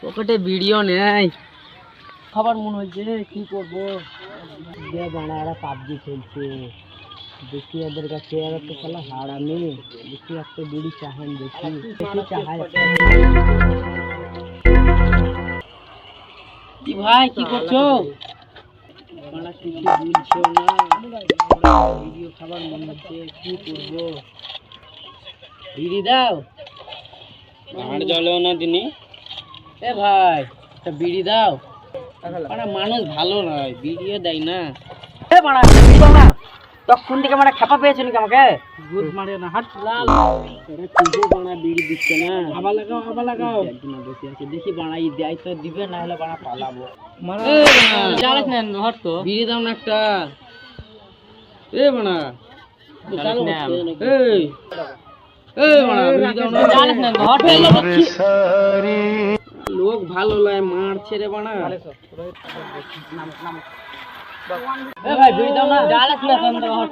পকেটে ভিডিও নেই, খাবার মনে হচ্ছে কি করবো। বানারা পাবজি খেলছে, দেখি ওদের কাছে এরা তো খেলা হারামি। দেখি একটা বিড়ি চাহেন, দেখি দেখি চাহাই। কি ভাই কি করছো? বাড়া কিছু বলছো না, ভিডিও খাবার মনে হচ্ছে কি করবো। বিড়ি দাও, আর জ্বলেও না দিনি। এ ভাই একটা বিড়ি দাও। মানুষ ভালো নয়, বিড়িও দেয় না। এ বাড়া বিড়ি দাও না। তখন থেকে মানে খেপা পেয়েছো নাকি আমাকে? গুদ মারে না, হাত লাল। তুই বাড়া বিড়ি দিচ্ছে না। আবার লাগাও আবার লাগাও। একদিন বসে আছে, দেখি বাড়া ই দেয় তো দিবে, না হলে বাড়া পালাবো। চালাস না হট তো। বিড়ি দাও না একটা। এ বাড়া চালাস না। এই এই বাড়া বিড়ি দাও না। চালাস না হট হয়ে যাচ্ছে। লোক ভালো লাগে, মারছে রে বাড়া। এ ভাই বিড়ি দাও না। চালাস না হট।